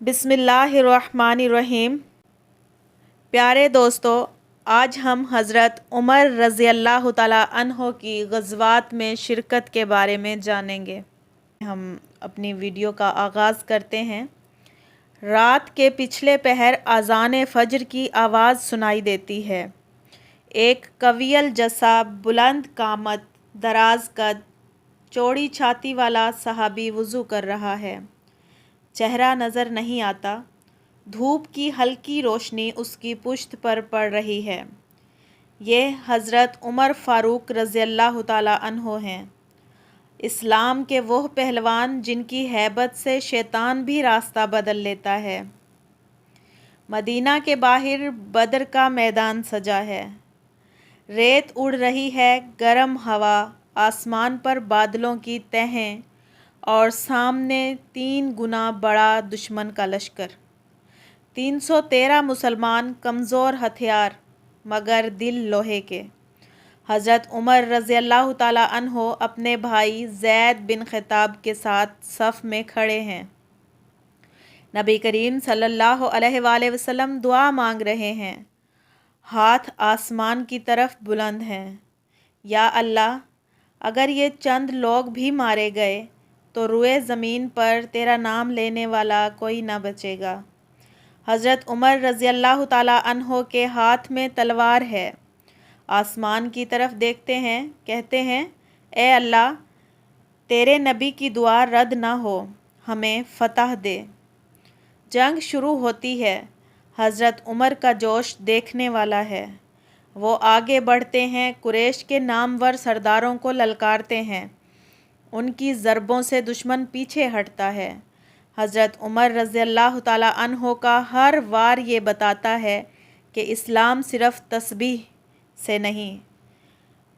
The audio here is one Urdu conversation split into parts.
بسم اللہ الرحمن الرحیم۔ پیارے دوستو، آج ہم حضرت عمر رضی اللہ تعالیٰ عنہ کی غزوات میں شرکت کے بارے میں جانیں گے۔ ہم اپنی ویڈیو کا آغاز کرتے ہیں۔ رات کے پچھلے پہر اذان فجر کی آواز سنائی دیتی ہے۔ ایک قوی الجثہ، بلند قامت، دراز قد، چوڑی چھاتی والا صحابی وضو کر رہا ہے۔ چہرہ نظر نہیں آتا، دھوپ کی ہلکی روشنی اس کی پشت پر پڑ رہی ہے۔ یہ حضرت عمر فاروق رضی اللہ تعالیٰ عنہ ہیں، اسلام کے وہ پہلوان جن کی ہیبت سے شیطان بھی راستہ بدل لیتا ہے۔ مدینہ کے باہر بدر کا میدان سجا ہے، ریت اڑ رہی ہے، گرم ہوا، آسمان پر بادلوں کی تہیں، اور سامنے 3 گنا بڑا دشمن کا لشکر۔ 313 مسلمان، کمزور ہتھیار مگر دل لوہے کے۔ حضرت عمر رضی اللہ تعالیٰ عنہ اپنے بھائی زید بن خطاب کے ساتھ صف میں کھڑے ہیں۔ نبی کریم صلی اللہ علیہ وآلہ وسلم دعا مانگ رہے ہیں، ہاتھ آسمان کی طرف بلند ہیں۔ یا اللہ، اگر یہ چند لوگ بھی مارے گئے تو روئے زمین پر تیرا نام لینے والا کوئی نہ بچے گا۔ حضرت عمر رضی اللہ تعالیٰ عنہ کے ہاتھ میں تلوار ہے، آسمان کی طرف دیکھتے ہیں، کہتے ہیں، اے اللہ، تیرے نبی کی دعا رد نہ ہو، ہمیں فتح دے۔ جنگ شروع ہوتی ہے، حضرت عمر کا جوش دیکھنے والا ہے۔ وہ آگے بڑھتے ہیں، قریش کے نامور سرداروں کو للکارتے ہیں، ان کی ضربوں سے دشمن پیچھے ہٹتا ہے۔ حضرت عمر رضی اللہ تعالیٰ عنہ کا ہر وار یہ بتاتا ہے کہ اسلام صرف تسبیح سے نہیں،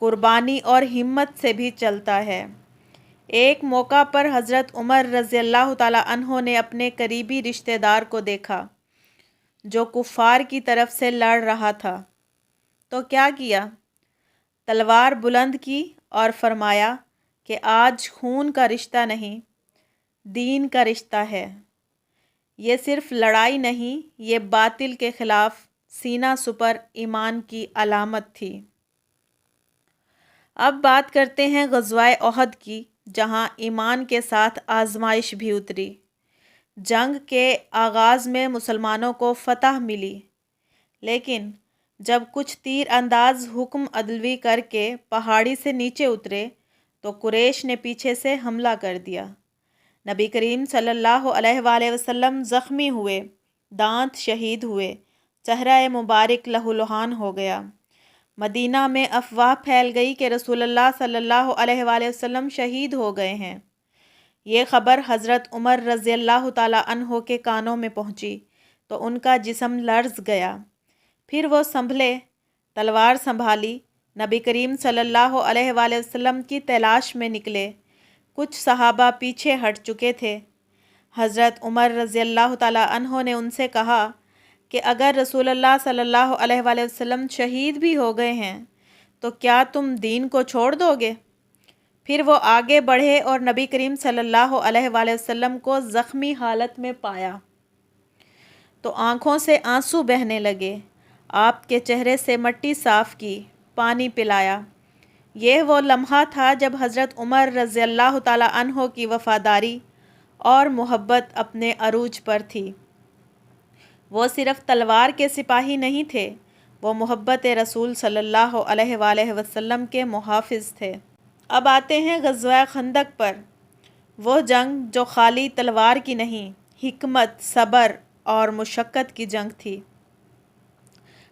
قربانی اور ہمت سے بھی چلتا ہے۔ ایک موقع پر حضرت عمر رضی اللہ تعالیٰ عنہ نے اپنے قریبی رشتہ دار کو دیکھا جو کفار کی طرف سے لڑ رہا تھا، تو کیا کیا؟ تلوار بلند کی اور فرمایا کہ آج خون کا رشتہ نہیں، دین کا رشتہ ہے۔ یہ صرف لڑائی نہیں، یہ باطل کے خلاف سینہ سپر ایمان کی علامت تھی۔ اب بات کرتے ہیں غزوہ احد کی، جہاں ایمان کے ساتھ آزمائش بھی اتری۔ جنگ کے آغاز میں مسلمانوں کو فتح ملی، لیکن جب کچھ تیر انداز حکم عدلوی کر کے پہاڑی سے نیچے اترے تو قریش نے پیچھے سے حملہ کر دیا۔ نبی کریم صلی اللہ علیہ وآلہ وسلم زخمی ہوئے، دانت شہید ہوئے، چہرہ مبارک لہو لہان ہو گیا۔ مدینہ میں افواہ پھیل گئی کہ رسول اللہ صلی اللہ علیہ وآلہ وسلم شہید ہو گئے ہیں۔ یہ خبر حضرت عمر رضی اللہ تعالیٰ عنہ کے کانوں میں پہنچی تو ان کا جسم لرز گیا۔ پھر وہ سنبھلے، تلوار سنبھالی، نبی کریم صلی اللہ علیہ وآلہ وسلم کی تلاش میں نکلے۔ کچھ صحابہ پیچھے ہٹ چکے تھے۔ حضرت عمر رضی اللہ تعالیٰ عنہ نے ان سے کہا کہ اگر رسول اللہ صلی اللہ علیہ وآلہ وسلم شہید بھی ہو گئے ہیں تو کیا تم دین کو چھوڑ دو گے؟ پھر وہ آگے بڑھے اور نبی کریم صلی اللہ علیہ وآلہ وسلم کو زخمی حالت میں پایا تو آنکھوں سے آنسو بہنے لگے۔ آپ کے چہرے سے مٹی صاف کی، پانی پلایا۔ یہ وہ لمحہ تھا جب حضرت عمر رضی اللہ تعالیٰ عنہ کی وفاداری اور محبت اپنے عروج پر تھی۔ وہ صرف تلوار کے سپاہی نہیں تھے، وہ محبت رسول صلی اللہ علیہ وآلہ وسلم کے محافظ تھے۔ اب آتے ہیں غزوہ خندق پر، وہ جنگ جو خالی تلوار کی نہیں، حکمت، صبر اور مشقت کی جنگ تھی۔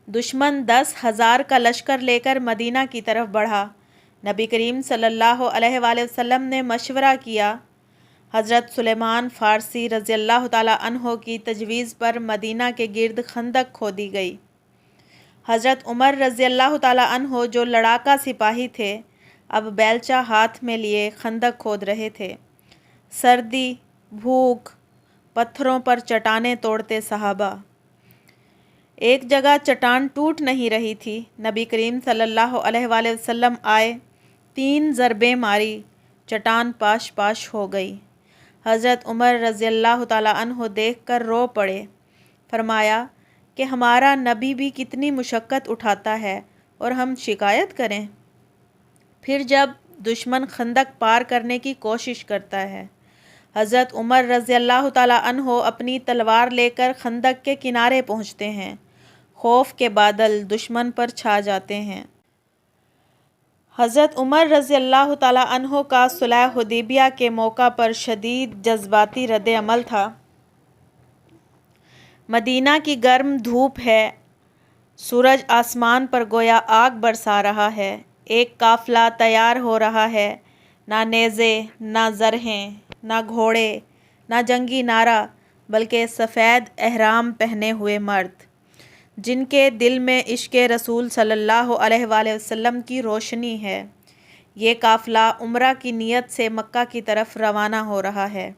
دشمن 10,000 کا لشکر لے کر مدینہ کی طرف بڑھا۔ نبی کریم صلی اللہ علیہ وآلہ وسلم نے مشورہ کیا۔ حضرت سلیمان فارسی رضی اللہ تعالیٰ عنہ کی تجویز پر مدینہ کے گرد خندق کھودی گئی۔ حضرت عمر رضی اللہ تعالیٰ عنہ جو لڑاکا سپاہی تھے، اب بیلچہ ہاتھ میں لیے خندق کھود رہے تھے۔ سردی، بھوک، پتھروں پر چٹانیں توڑتے صحابہ۔ ایک جگہ چٹان ٹوٹ نہیں رہی تھی۔ نبی کریم صلی اللہ علیہ وآلہ وسلم آئے، 3 ضربیں ماری، چٹان پاش پاش ہو گئی۔ حضرت عمر رضی اللہ تعالیٰ عنہ دیکھ کر رو پڑے۔ فرمایا کہ ہمارا نبی بھی کتنی مشقت اٹھاتا ہے اور ہم شکایت کریں۔ پھر جب دشمن خندق پار کرنے کی کوشش کرتا ہے، حضرت عمر رضی اللہ تعالیٰ عنہ اپنی تلوار لے کر خندق کے کنارے پہنچتے ہیں۔ خوف کے بادل دشمن پر چھا جاتے ہیں۔ حضرت عمر رضی اللہ تعالیٰ عنہ کا صلح حدیبیہ کے موقع پر شدید جذباتی رد عمل تھا۔ مدینہ کی گرم دھوپ ہے، سورج آسمان پر گویا آگ برسا رہا ہے۔ ایک قافلہ تیار ہو رہا ہے، نہ نیزے، نہ زرہیں، نہ گھوڑے، نہ جنگی نعرہ، بلکہ سفید احرام پہنے ہوئے مرد، جن کے دل میں عشق رسول صلی اللہ علیہ وآلہ وسلم کی روشنی ہے۔ یہ قافلہ عمرہ کی نیت سے مکہ کی طرف روانہ ہو رہا ہے۔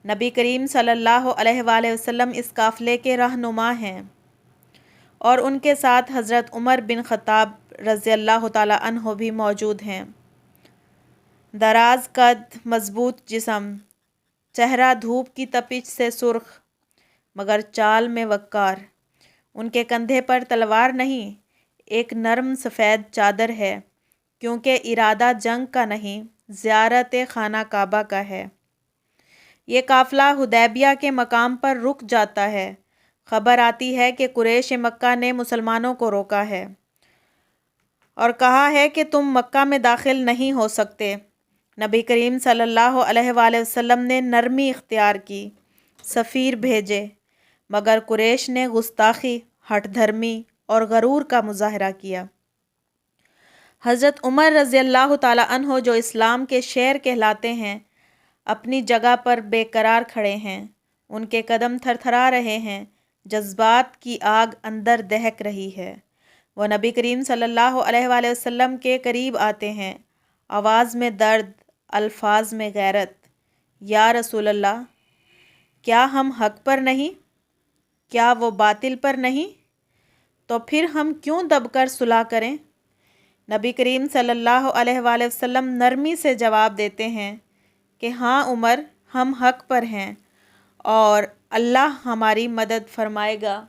نبی کریم صلی اللہ علیہ وآلہ وسلم اس قافلے کے رہنما ہیں، اور ان کے ساتھ حضرت عمر بن خطاب رضی اللہ تعالیٰ عنہ بھی موجود ہیں۔ دراز قد، مضبوط جسم، چہرہ دھوپ کی تپش سے سرخ مگر چال میں وقار۔ ان کے کندھے پر تلوار نہیں، ایک نرم سفید چادر ہے، کیونکہ ارادہ جنگ کا نہیں، زیارت خانہ کعبہ کا ہے۔ یہ قافلہ حدیبیہ کے مقام پر رک جاتا ہے۔ خبر آتی ہے کہ قریش مکہ نے مسلمانوں کو روکا ہے اور کہا ہے کہ تم مکہ میں داخل نہیں ہو سکتے۔ نبی کریم صلی اللہ علیہ وآلہ وسلم نے نرمی اختیار کی، سفیر بھیجے، مگر قریش نے گستاخی، ہٹ دھرمی اور غرور کا مظاہرہ کیا۔ حضرت عمر رضی اللہ تعالیٰ عنہ جو اسلام کے شیر کہلاتے ہیں، اپنی جگہ پر بے قرار کھڑے ہیں۔ ان کے قدم تھر تھرا رہے ہیں، جذبات کی آگ اندر دہک رہی ہے۔ وہ نبی کریم صلی اللہ علیہ وآلہ وسلم کے قریب آتے ہیں، آواز میں درد، الفاظ میں غیرت۔ یا رسول اللہ، کیا ہم حق پر نہیں؟ کیا وہ باطل پر نہیں؟ تو پھر ہم کیوں دب کر صلح کریں؟ نبی کریم صلی اللہ علیہ وآلہ وسلم نرمی سے جواب دیتے ہیں کہ ہاں عمر، ہم حق پر ہیں اور اللہ ہماری مدد فرمائے گا۔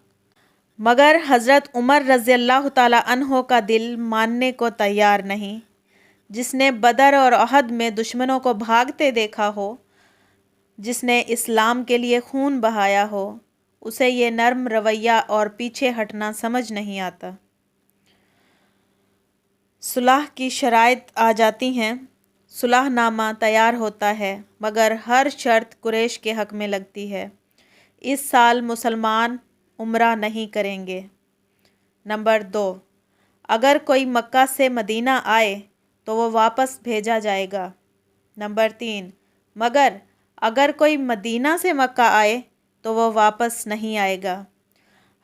مگر حضرت عمر رضی اللہ تعالیٰ عنہ کا دل ماننے کو تیار نہیں۔ جس نے بدر اور احد میں دشمنوں کو بھاگتے دیکھا ہو، جس نے اسلام کے لیے خون بہایا ہو، اسے یہ نرم رویہ اور پیچھے ہٹنا سمجھ نہیں آتا۔ صلح کی شرائط آ جاتی ہیں، صلح نامہ تیار ہوتا ہے، مگر ہر شرط قریش کے حق میں لگتی ہے۔ اس سال مسلمان عمرہ نہیں کریں گے۔ نمبر 2، اگر کوئی مکہ سے مدینہ آئے تو وہ واپس بھیجا جائے گا۔ نمبر 3، مگر اگر کوئی مدینہ سے مکہ آئے تو وہ واپس نہیں آئے گا۔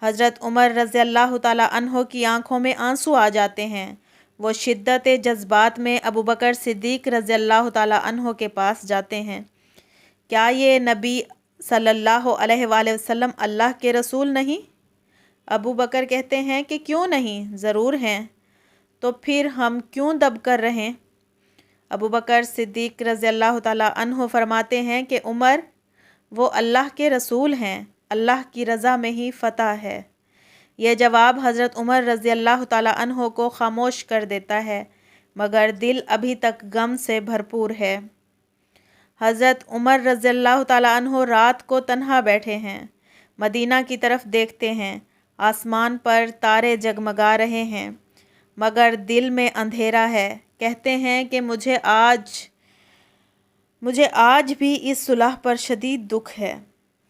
حضرت عمر رضی اللہ تعالیٰ عنہ کی آنکھوں میں آنسو آ جاتے ہیں۔ وہ شدت جذبات میں ابو بکر صدیق رضی اللہ تعالیٰ عنہ کے پاس جاتے ہیں۔ کیا یہ نبی صلی اللہ علیہ وآلہ وسلم اللہ کے رسول نہیں؟ ابو بکر کہتے ہیں کہ کیوں نہیں، ضرور ہیں۔ تو پھر ہم کیوں دب کر رہیں؟ ابو بکر صدیق رضی اللہ تعالیٰ عنہ فرماتے ہیں کہ عمر، وہ اللہ کے رسول ہیں، اللہ کی رضا میں ہی فتح ہے۔ یہ جواب حضرت عمر رضی اللہ تعالیٰ عنہ کو خاموش کر دیتا ہے، مگر دل ابھی تک غم سے بھرپور ہے۔ حضرت عمر رضی اللہ تعالیٰ عنہ رات کو تنہا بیٹھے ہیں، مدینہ کی طرف دیکھتے ہیں۔ آسمان پر تارے جگمگا رہے ہیں، مگر دل میں اندھیرا ہے۔ کہتے ہیں کہ مجھے آج بھی اس صلح پر شدید دکھ ہے،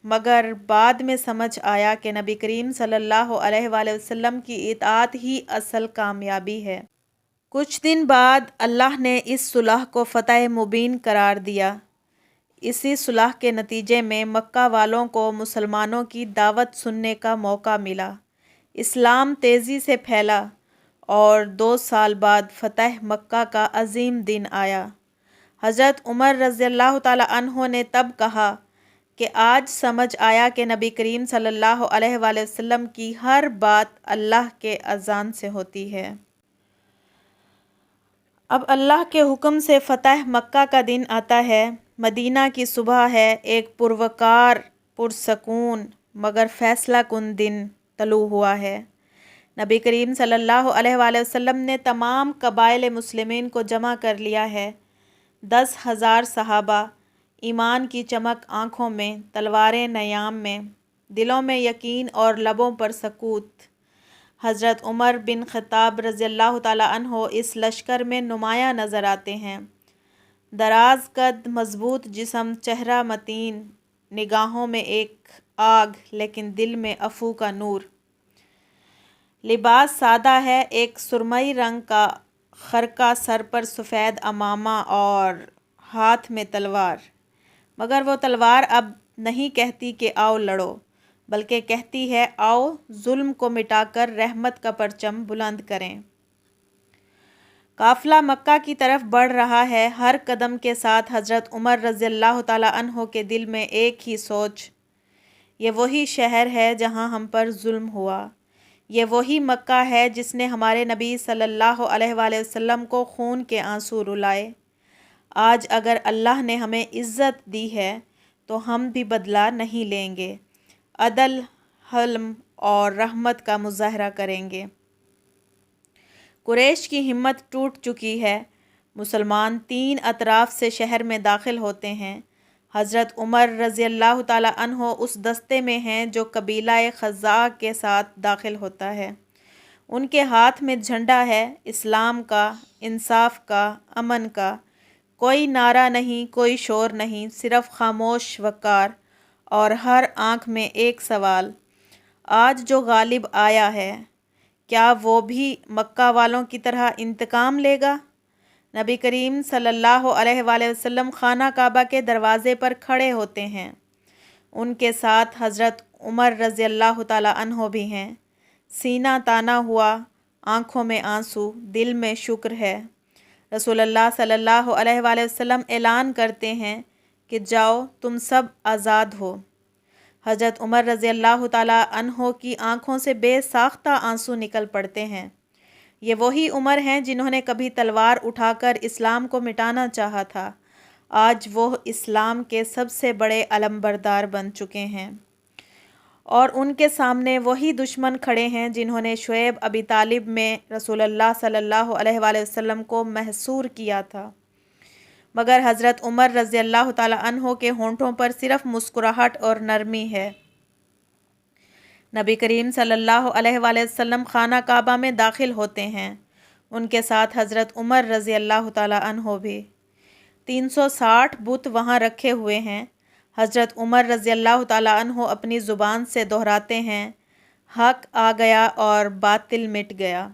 مگر بعد میں سمجھ آیا کہ نبی کریم صلی اللہ علیہ وآلہ وسلم کی اطاعت ہی اصل کامیابی ہے۔ کچھ دن بعد اللہ نے اس صلح کو فتح مبین قرار دیا۔ اسی صلح کے نتیجے میں مکہ والوں کو مسلمانوں کی دعوت سننے کا موقع ملا، اسلام تیزی سے پھیلا، اور 2 سال بعد فتح مکہ کا عظیم دن آیا۔ حضرت عمر رضی اللہ تعالیٰ عنہ نے تب کہا کہ آج سمجھ آیا کہ نبی کریم صلی اللہ علیہ وآلہ وسلم کی ہر بات اللہ کے اذن سے ہوتی ہے۔ اب اللہ کے حکم سے فتح مکہ کا دن آتا ہے۔ مدینہ کی صبح ہے، ایک پروقار، پرسکون مگر فیصلہ کن دن طلوع ہوا ہے۔ نبی کریم صلی اللہ علیہ وآلہ وسلم نے تمام قبائل مسلمین کو جمع کر لیا ہے۔ 10,000 صحابہ، ایمان کی چمک آنکھوں میں، تلواریں نیام میں، دلوں میں یقین اور لبوں پر سکوت۔ حضرت عمر بن خطاب رضی اللہ تعالیٰ عنہ اس لشکر میں نمایاں نظر آتے ہیں۔ دراز قد، مضبوط جسم، چہرہ متین، نگاہوں میں ایک آگ لیکن دل میں عفو کا نور۔ لباس سادہ ہے، ایک سرمئی رنگ کا خرقہ، سر پر سفید عمامہ اور ہاتھ میں تلوار، مگر وہ تلوار اب نہیں کہتی کہ آؤ لڑو، بلکہ کہتی ہے آؤ ظلم کو مٹا کر رحمت کا پرچم بلند کریں۔ قافلہ مکہ کی طرف بڑھ رہا ہے، ہر قدم کے ساتھ حضرت عمر رضی اللہ تعالیٰ عنہ کے دل میں ایک ہی سوچ، یہ وہی شہر ہے جہاں ہم پر ظلم ہوا، یہ وہی مکہ ہے جس نے ہمارے نبی صلی اللہ علیہ وآلہ وسلم کو خون کے آنسو رلائے۔ آج اگر اللہ نے ہمیں عزت دی ہے تو ہم بھی بدلہ نہیں لیں گے، عدل، حلم اور رحمت کا مظاہرہ کریں گے۔ قریش کی ہمت ٹوٹ چکی ہے، مسلمان 3 اطراف سے شہر میں داخل ہوتے ہیں۔ حضرت عمر رضی اللہ تعالیٰ عنہ اس دستے میں ہیں جو قبیلہ خزاع کے ساتھ داخل ہوتا ہے۔ ان کے ہاتھ میں جھنڈا ہے، اسلام کا، انصاف کا، امن کا۔ کوئی نعرہ نہیں، کوئی شور نہیں، صرف خاموش وقار، اور ہر آنکھ میں ایک سوال، آج جو غالب آیا ہے کیا وہ بھی مکہ والوں کی طرح انتقام لے گا؟ نبی کریم صلی اللہ علیہ وآلہ وسلم خانہ کعبہ کے دروازے پر کھڑے ہوتے ہیں، ان کے ساتھ حضرت عمر رضی اللہ تعالیٰ عنہ بھی ہیں۔ سینہ تانا ہوا، آنکھوں میں آنسو، دل میں شکر ہے۔ رسول اللہ صلی اللہ علیہ وآلہ وسلم اعلان کرتے ہیں کہ جاؤ تم سب آزاد ہو۔ حضرت عمر رضی اللہ تعالیٰ عنہ کی آنکھوں سے بے ساختہ آنسو نکل پڑتے ہیں۔ یہ وہی عمر ہیں جنہوں نے کبھی تلوار اٹھا کر اسلام کو مٹانا چاہا تھا، آج وہ اسلام کے سب سے بڑے علمبردار بن چکے ہیں، اور ان کے سامنے وہی دشمن کھڑے ہیں جنہوں نے شعیب ابی طالب میں رسول اللہ صلی اللہ علیہ وآلہ وسلم کو محصور کیا تھا، مگر حضرت عمر رضی اللہ تعالیٰ عنہ کے ہونٹوں پر صرف مسکراہٹ اور نرمی ہے۔ نبی کریم صلی اللہ علیہ وآلہ وسلم خانہ کعبہ میں داخل ہوتے ہیں، ان کے ساتھ حضرت عمر رضی اللہ تعالیٰ عنہ بھی۔ 360 بت وہاں رکھے ہوئے ہیں۔ حضرت عمر رضی اللہ تعالیٰ عنہ اپنی زبان سے دہراتے ہیں، حق آ گیا اور باطل مٹ گیا۔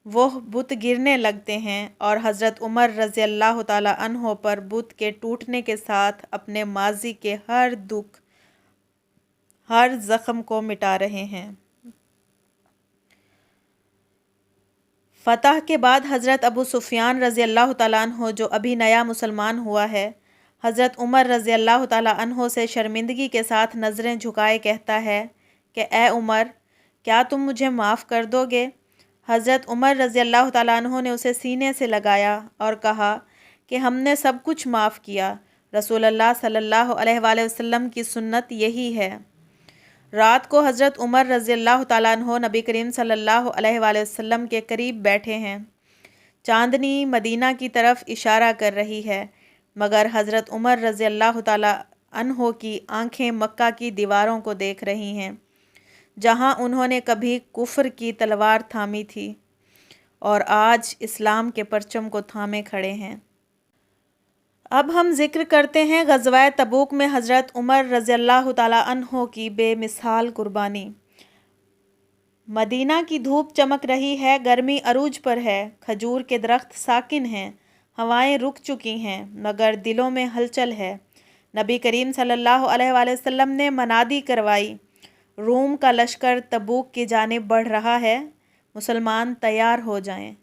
وہ بت گرنے لگتے ہیں اور حضرت عمر رضی اللہ تعالیٰ عنہ پر بت کے ٹوٹنے کے ساتھ اپنے ماضی کے ہر دکھ، ہر زخم کو مٹا رہے ہیں۔ فتح کے بعد حضرت ابو سفیان رضی اللہ تعالیٰ عنہ جو ابھی نیا مسلمان ہوا ہے، حضرت عمر رضی اللہ تعالیٰ عنہ سے شرمندگی کے ساتھ نظریں جھکائے کہتا ہے کہ اے عمر، کیا تم مجھے معاف کر دو گے؟ حضرت عمر رضی اللہ تعالیٰ عنہ نے اسے سینے سے لگایا اور کہا کہ ہم نے سب کچھ معاف کیا، رسول اللہ صلی اللہ علیہ وآلہ وسلم کی سنت یہی ہے۔ رات کو حضرت عمر رضی اللہ تعالیٰ عنہ نبی کریم صلی اللہ علیہ وآلہ وسلم کے قریب بیٹھے ہیں۔ چاندنی مدینہ کی طرف اشارہ کر رہی ہے، مگر حضرت عمر رضی اللہ تعالیٰ عنہ کی آنکھیں مکہ کی دیواروں کو دیکھ رہی ہیں، جہاں انہوں نے کبھی کفر کی تلوار تھامی تھی اور آج اسلام کے پرچم کو تھامے کھڑے ہیں۔ اب ہم ذکر کرتے ہیں غزوہ تبوک میں حضرت عمر رضی اللہ تعالیٰ عنہ کی بے مثال قربانی۔ مدینہ کی دھوپ چمک رہی ہے، گرمی عروج پر ہے، کھجور کے درخت ساکن ہیں، ہوائیں رک چکی ہیں، مگر دلوں میں ہلچل ہے۔ نبی کریم صلی اللہ علیہ وآلہ وسلم نے منادی کروائی، روم کا لشکر تبوک کی جانب بڑھ رہا ہے، مسلمان تیار ہو جائیں۔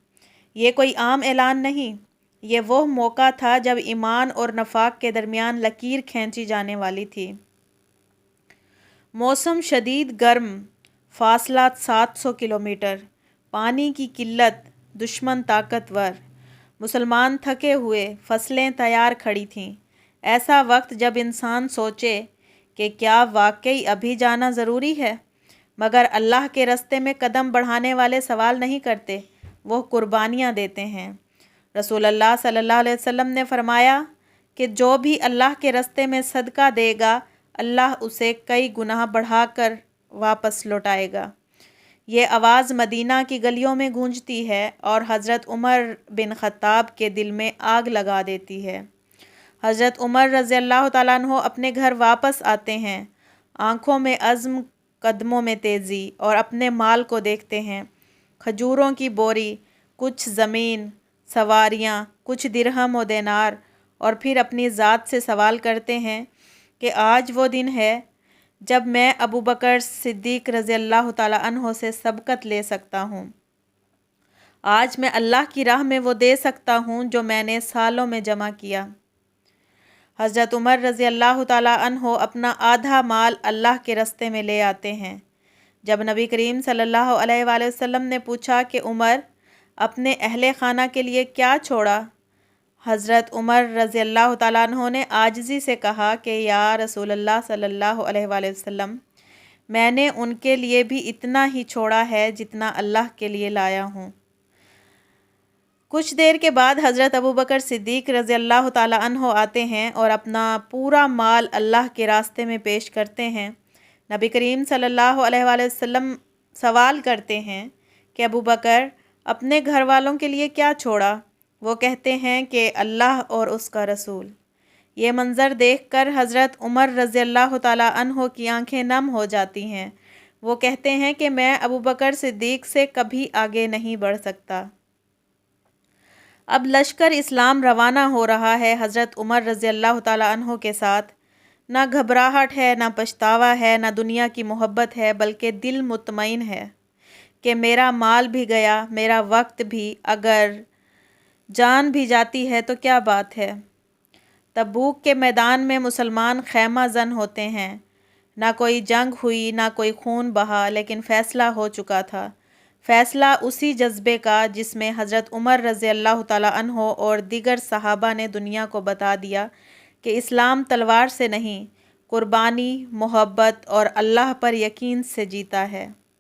یہ کوئی عام اعلان نہیں، یہ وہ موقع تھا جب ایمان اور نفاق کے درمیان لکیر کھینچی جانے والی تھی۔ موسم شدید گرم، فاصلہ 700 کلومیٹر، پانی کی قلت، دشمن طاقتور، مسلمان تھکے ہوئے، فصلیں تیار کھڑی تھیں۔ ایسا وقت جب انسان سوچے کہ کیا واقعی ابھی جانا ضروری ہے، مگر اللہ کے راستے میں قدم بڑھانے والے سوال نہیں کرتے، وہ قربانیاں دیتے ہیں۔ رسول اللہ صلی اللہ علیہ وسلم نے فرمایا کہ جو بھی اللہ کے راستے میں صدقہ دے گا، اللہ اسے کئی گناہ بڑھا کر واپس لوٹائے گا۔ یہ آواز مدینہ کی گلیوں میں گونجتی ہے اور حضرت عمر بن خطاب کے دل میں آگ لگا دیتی ہے۔ حضرت عمر رضی اللہ تعالیٰ عنہ اپنے گھر واپس آتے ہیں، آنکھوں میں عزم، قدموں میں تیزی، اور اپنے مال کو دیکھتے ہیں۔ کھجوروں کی بوری، کچھ زمین، سواریاں، کچھ درہم و دینار، اور پھر اپنی ذات سے سوال کرتے ہیں کہ آج وہ دن ہے جب میں ابو بکر صدیق رضی اللہ تعالیٰ عنہ سے سبقت لے سکتا ہوں۔ آج میں اللہ کی راہ میں وہ دے سکتا ہوں جو میں نے سالوں میں جمع کیا۔ حضرت عمر رضی اللہ تعالیٰ عنہ اپنا آدھا مال اللہ کے راستے میں لے آتے ہیں۔ جب نبی کریم صلی اللہ علیہ وآلہ وسلم نے پوچھا کہ عمر، اپنے اہل خانہ کے لیے کیا چھوڑا؟ حضرت عمر رضی اللہ تعالیٰ عنہ نے عاجزی سے کہا کہ یا رسول اللہ صلی اللہ علیہ وآلہ وسلم، میں نے ان کے لیے بھی اتنا ہی چھوڑا ہے جتنا اللہ کے لیے لایا ہوں۔ کچھ دیر کے بعد حضرت ابو بکر صدیق رضی اللہ تعالیٰ عنہ آتے ہیں اور اپنا پورا مال اللہ کے راستے میں پیش کرتے ہیں۔ نبی کریم صلی اللہ علیہ وآلہ وسلم سوال کرتے ہیں کہ ابو بکر، اپنے گھر والوں کے لیے کیا چھوڑا؟ وہ کہتے ہیں کہ اللہ اور اس کا رسول۔ یہ منظر دیکھ کر حضرت عمر رضی اللہ تعالیٰ عنہ کی آنکھیں نم ہو جاتی ہیں۔ وہ کہتے ہیں کہ میں ابو بکر صدیق سے کبھی آگے نہیں بڑھ سکتا۔ اب لشکر اسلام روانہ ہو رہا ہے حضرت عمر رضی اللہ تعالیٰ عنہ کے ساتھ۔ نہ گھبراہٹ ہے، نہ پچھتاوا ہے، نہ دنیا کی محبت ہے، بلکہ دل مطمئن ہے کہ میرا مال بھی گیا، میرا وقت بھی، اگر جان بھی جاتی ہے تو کیا بات ہے۔ تبوک کے میدان میں مسلمان خیمہ زن ہوتے ہیں۔ نہ کوئی جنگ ہوئی، نہ کوئی خون بہا، لیکن فیصلہ ہو چکا تھا۔ فیصلہ اسی جذبے کا جس میں حضرت عمر رضی اللہ تعالیٰ عنہ اور دیگر صحابہ نے دنیا کو بتا دیا کہ اسلام تلوار سے نہیں، قربانی، محبت اور اللہ پر یقین سے جیتا ہے۔